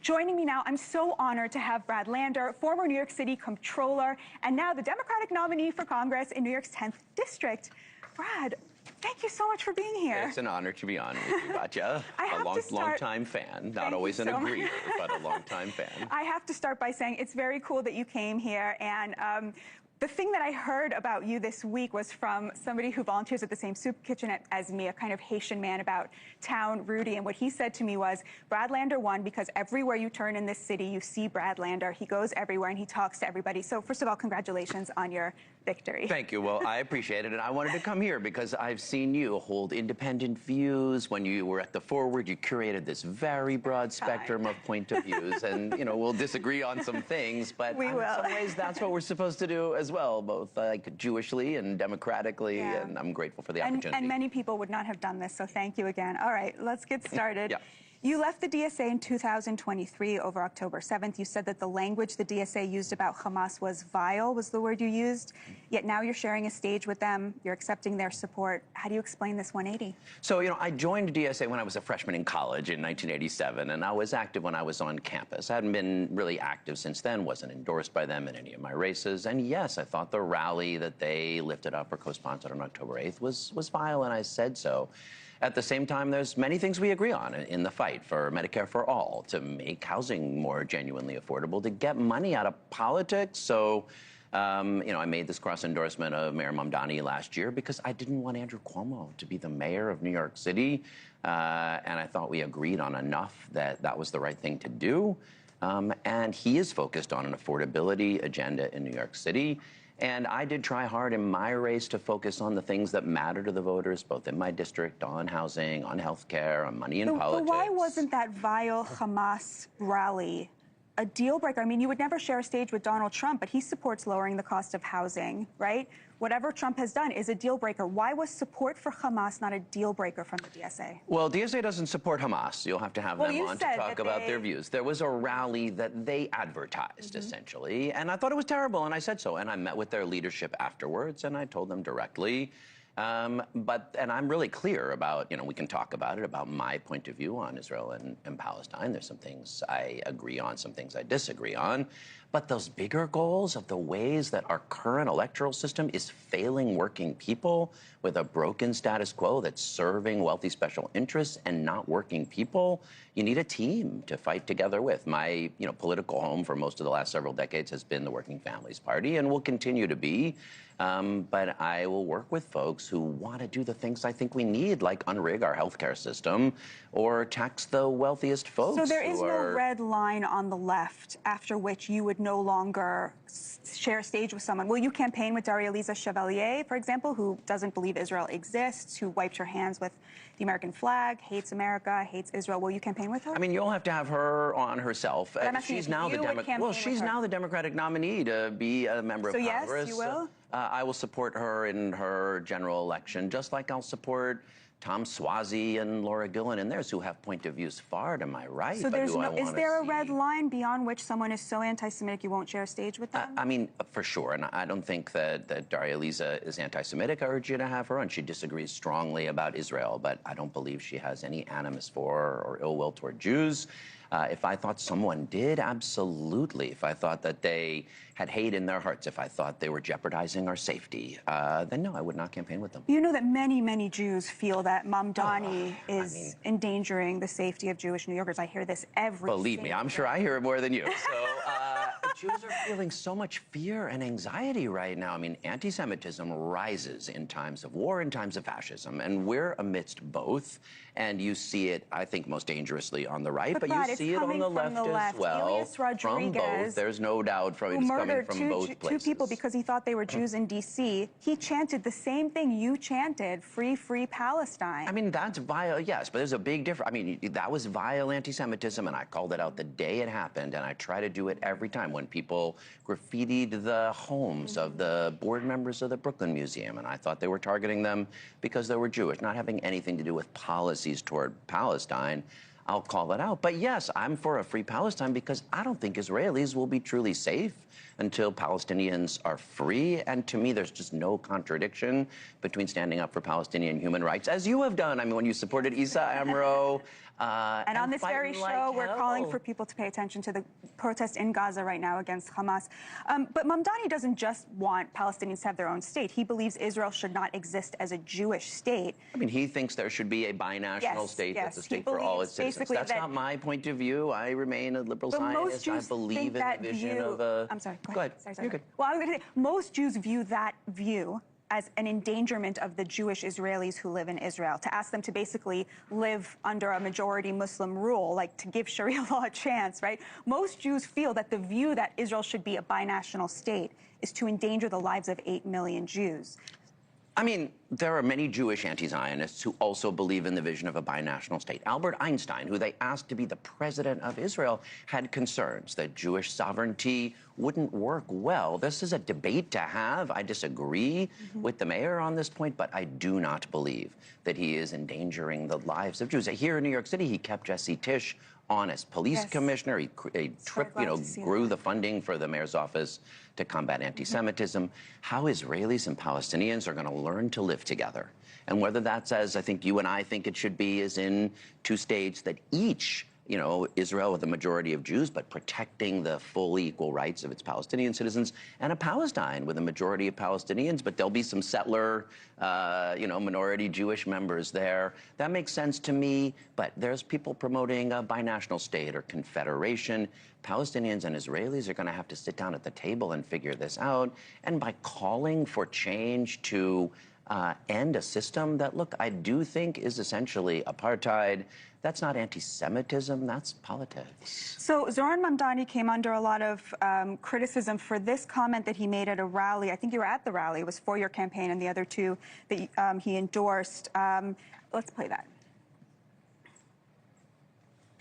Joining me now, I'm so honored to have Brad Lander, former New York City comptroller, and now the Democratic nominee for Congress in New York's 10th district. Brad, thank you so much for being here. It's an honor to be on with you, Batya. Long-time fan, not always an agreeer, but a long-time fan. I have to start by saying it's very cool that you came here, and the thing that I heard about you this week was from somebody who volunteers at the same soup kitchen as me, a kind of Haitian man about town, Rudy, and what he said to me was, Brad Lander won because everywhere you turn in this city, you see Brad Lander. He goes everywhere and he talks to everybody. So first of all, congratulations on your victory. Thank you. Well, I appreciate it, and I wanted to come here because I've seen you hold independent views. When you were at the Forward, you curated this very broad spectrum of point of views, and you know we'll disagree on some things, but in some ways that's what we're supposed to do as well, both like Jewishly and democratically, and I'm grateful for the opportunity. And many people would not have done this, so thank you again. All right, let's get started. Yeah. You left the DSA in 2023 over October 7th. You said that the language the DSA used about Hamas was vile, was the word you used. Yet now you're sharing a stage with them. You're accepting their support. How do you explain this 180? So, you know, I joined DSA when I was a freshman in college in 1987, and I was active when I was on campus. I hadn't been really active since then, wasn't endorsed by them in any of my races. And yes, I thought the rally that they lifted up or co-sponsored on October 8th was vile, and I said so. At the same time, there's many things we agree on in the fight for Medicare for all, to make housing more genuinely affordable, to get money out of politics. So, you know, I made this cross-endorsement of Mayor Mamdani last year because I didn't want Andrew Cuomo to be the mayor of New York City. And I thought we agreed on enough that that was the right thing to do. And he is focused on an affordability agenda in New York City. And I did try hard in my race to focus on the things that matter to the voters, both in my district, on housing, on health care, on money in politics. But why wasn't that vile Hamas rally a deal breaker? I mean, you would never share a stage with Donald Trump, but he supports lowering the cost of housing, right? Whatever Trump has done is a deal breaker. Why was support for Hamas not a deal breaker from the DSA? Well, DSA doesn't support Hamas. You'll have to have them on to talk about their views. There was a rally that they advertised, essentially, and I thought it was terrible, and I said so. And I met with their leadership afterwards, and I told them directly. And I'm really clear about, you know, we can talk about it, about my point of view on Israel and Palestine. There's some things I agree on, some things I disagree on. But those bigger goals of the ways that our current electoral system is failing working people with a broken status quo that's serving wealthy special interests and not working people, you need a team to fight together with. My, you know, political home for most of the last several decades has been the Working Families Party and will continue to be. But I will work with folks who want to do the things I think we need, like unrig our healthcare system or tax the wealthiest folks. So there is no red line on the left after which you would no longer share a stage with someone. Will you campaign with Daria-Liza Chevalier, for example, who doesn't believe Israel exists, who wiped her hands with the American flag, hates America, hates Israel? Will you campaign with her? I mean, you'll have to have her on herself. She's now the Democratic nominee to be a member of Congress. So yes, you will? I will support her in her general election, just like I'll support Tom Suozzi and Laura Gillen and theirs, who have point of views far to my right. So is there a red line beyond which someone is so anti-Semitic you won't share a stage with them? I mean, for sure. And I don't think that Daria-Liza is anti-Semitic. I urge you to have her on. She disagrees strongly about Israel, but I don't believe she has any animus for or ill will toward Jews. If I thought someone did, absolutely. If I thought that they had hate in their hearts, if I thought they were jeopardizing our safety, then no, I would not campaign with them. You know that many, many Jews feel that Mamdani is endangering the safety of Jewish New Yorkers. I hear this every Believe me, I'm sure I hear it more than you. So Jews are feeling so much fear and anxiety right now. I mean, anti-Semitism rises in times of war, in times of fascism, and we're amidst both. And you see it, I think, most dangerously on the right, but you see it on the left as well. Elias Rodriguez, from both, there's no doubt it's coming from both places. Two people because he thought they were Jews in D.C. He chanted the same thing you chanted, free, free Palestine. I mean, that's vile, yes, but there's a big difference. I mean, that was vile anti-Semitism, and I called it out the day it happened, and I try to do it every time when people graffitied the homes of the board members of the Brooklyn Museum, and I thought they were targeting them because they were Jewish, not having anything to do with policies toward Palestine. I'll call it out. But yes, I'm for a free Palestine because I don't think Israelis will be truly safe until Palestinians are free. And to me, there's just no contradiction between standing up for Palestinian human rights, as you have done. I mean, when you supported Issa Amro. And on this very show, we're calling for people to pay attention to the protest in Gaza right now against Hamas. But Mamdani doesn't just want Palestinians to have their own state. He believes Israel should not exist as a Jewish state. I mean, he thinks there should be a binational state that's a state for all its citizens. That's not my point of view. I remain a liberal Zionist. I believe in the vision of a... I'm sorry, go ahead. Sorry. You're good. Well, I was going to say, most Jews view that view as an endangerment of the Jewish Israelis who live in Israel, to ask them to basically live under a majority Muslim rule, like to give Sharia law a chance, right? Most Jews feel that the view that Israel should be a binational state is to endanger the lives of 8 million Jews. I mean, there are many Jewish anti-Zionists who also believe in the vision of a binational state. Albert Einstein, who they asked to be the president of Israel, had concerns that Jewish sovereignty wouldn't work well. This is a debate to have. I disagree with the mayor on this point, but I do not believe that he is endangering the lives of Jews. Here in New York City, he kept Jesse Tisch on as police commissioner. He grew the funding for the mayor's office to combat anti-Semitism. How Israelis and Palestinians are going to learn to live together. And whether that's, as I think you and I think it should be, is in two states that each, Israel with a majority of Jews, but protecting the full equal rights of its Palestinian citizens, and a Palestine with a majority of Palestinians, but there'll be some settler, minority Jewish members there. That makes sense to me, but there's people promoting a binational state or confederation. Palestinians and Israelis are going to have to sit down at the table and figure this out. And by calling for change to end a system that, look, I do think is essentially apartheid, that's not anti-Semitism, that's politics. So Zohran Mamdani came under a lot of criticism for this comment that he made at a rally. I think you were at the rally. It was for your campaign, and the other two that he endorsed. Let's play that.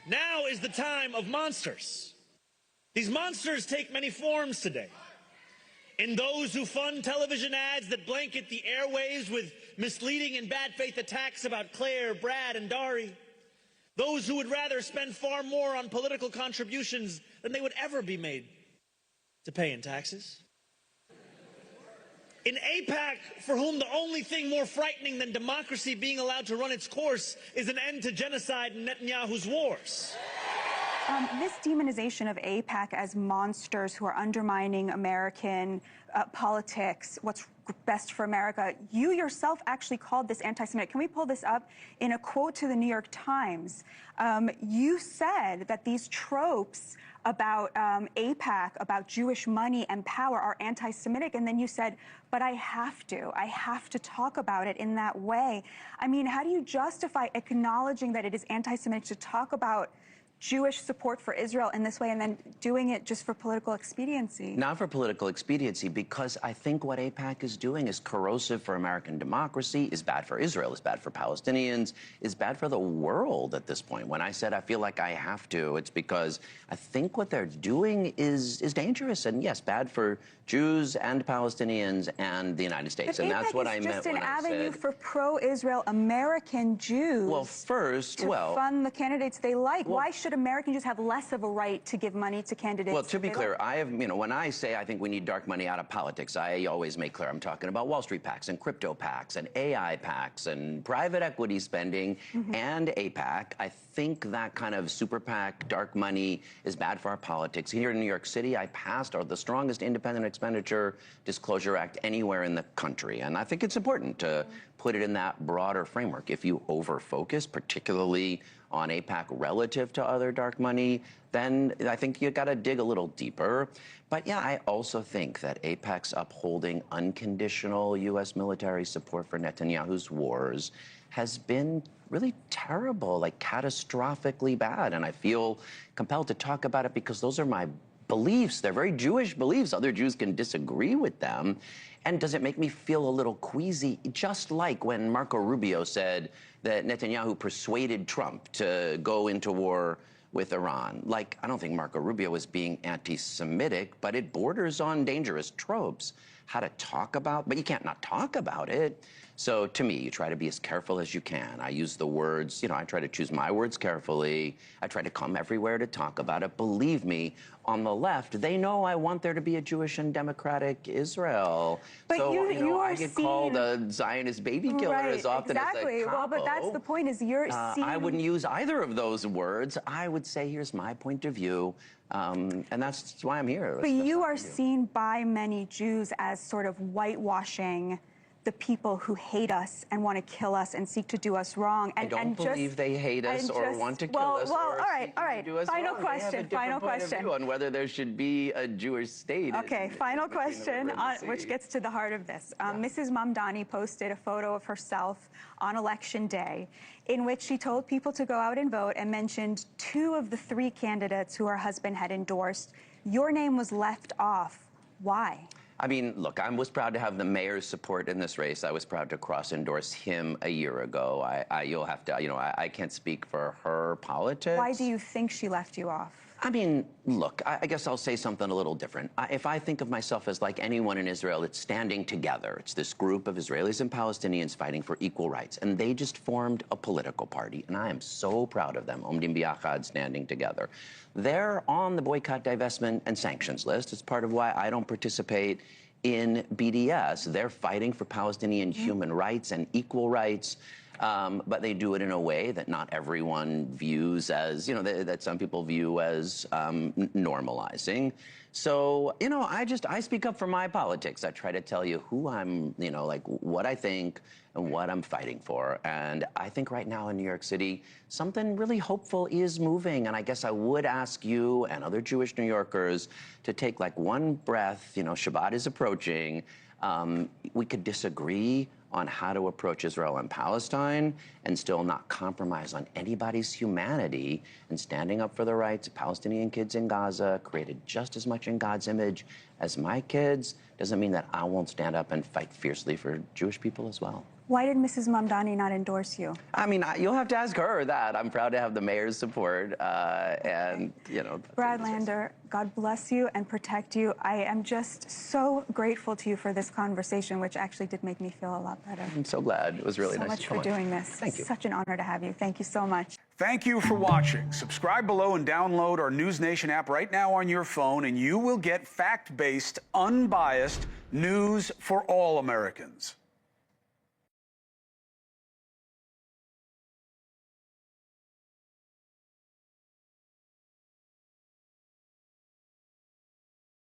Now is the time of monsters. These monsters take many forms today. In those who fund television ads that blanket the airwaves with misleading and bad faith attacks about Claire, Brad, and Dari. Those who would rather spend far more on political contributions than they would ever be made to pay in taxes. In AIPAC, for whom the only thing more frightening than democracy being allowed to run its course is an end to genocide and Netanyahu's wars. This demonization of AIPAC as monsters who are undermining American politics, what's best for America, you yourself actually called this anti-Semitic. Can we pull this up? In a quote to the New York Times, you said that these tropes about AIPAC, about Jewish money and power are anti-Semitic, and then you said, but I have to talk about it in that way. I mean, how do you justify acknowledging that it is anti-Semitic to talk about Jewish support for Israel in this way and then doing it just for political expediency? Not for political expediency, because I think what AIPAC is doing is corrosive for American democracy, is bad for Israel, is bad for Palestinians, is bad for the world at this point. When I said I feel like I have to, it's because I think what they're doing is dangerous and, yes, bad for Jews and Palestinians and the United States. But and that's what I meant when I said... just an avenue for pro-Israel American Jews to fund the candidates they like. Why should American Jews have less of a right to give money to candidates? Well, to be clear, I have, when I say I think we need dark money out of politics, I always make clear I'm talking about Wall Street PACs and crypto PACs and AI PACs and private equity spending and AIPAC. I think that kind of super PAC, dark money, is bad for our politics. Here in New York City, I passed the strongest independent expenditure disclosure act anywhere in the country. And I think it's important to put it in that broader framework. If you over-focus, particularly on AIPAC relative to other dark money, then I think you got to dig a little deeper. But yeah, I also think that AIPAC's upholding unconditional U.S. military support for Netanyahu's wars has been really terrible, like catastrophically bad. And I feel compelled to talk about it because those are my beliefs. They're very Jewish beliefs. Other Jews can disagree with them. And does it make me feel a little queasy? Just like when Marco Rubio said that Netanyahu persuaded Trump to go into war with Iran. Like, I don't think Marco Rubio was being anti-Semitic, but it borders on dangerous tropes. How to talk about, but you can't not talk about it. So to me, you try to be as careful as you can. I use the words, you know, I try to choose my words carefully. I try to come everywhere to talk about it. Believe me, on the left, they know I want there to be a Jewish and democratic Israel. But so, you know, I get called a Zionist baby killer as often as a Well, but that's the point, is you're seen... I wouldn't use either of those words. I would say, here's my point of view. And that's why I'm here. But you are seen by many Jews as sort of whitewashing the people who hate us and want to kill us and seek to do us wrong. And, I don't believe they hate us or want to kill us. Well, all right. Final question. Final question. On whether there should be a Jewish state. Okay, final question, which gets to the heart of this. Mrs. Mamdani posted a photo of herself on Election Day in which she told people to go out and vote and mentioned 2 of the 3 candidates who her husband had endorsed. Your name was left off. Why? I mean, look, I was proud to have the mayor's support in this race. I was proud to cross-endorse him a year ago. You'll have to, you know, I can't speak for her politics. Why do you think she left you off? I mean, look, I guess I'll say something a little different. If I think of myself as like anyone in Israel, it's standing together. It's this group of Israelis and Palestinians fighting for equal rights. And they just formed a political party. And I am so proud of them, Omdim Biachad, standing together. They're on the boycott, divestment, and sanctions list. It's part of why I don't participate in BDS. They're fighting for Palestinian human rights and equal rights. But they do it in a way that not everyone views as, you know, that some people view as normalizing. So, you know, I speak up for my politics. I try to tell you who I'm, you know, like what I think and what I'm fighting for. And I think right now in New York City, something really hopeful is moving. And I guess I would ask you and other Jewish New Yorkers to take like one breath. You know, Shabbat is approaching. We could disagree on how to approach Israel and Palestine and still not compromise on anybody's humanity, and standing up for the rights of Palestinian kids in Gaza, created just as much in God's image as my kids, doesn't mean that I won't stand up and fight fiercely for Jewish people as well. Why did Mrs. Mamdani not endorse you? I mean, you'll have to ask her that. I'm proud to have the mayor's support, and, you know. Brad Lander, God bless you and protect you. I am just so grateful to you for this conversation, which actually did make me feel a lot better. I'm so glad. It was really nice to come on. So much for doing this. Thank you. Such an honor to have you. Thank you so much. Thank you for watching. Subscribe below and download our News Nation app right now on your phone, and you will get fact-based, unbiased news for all Americans.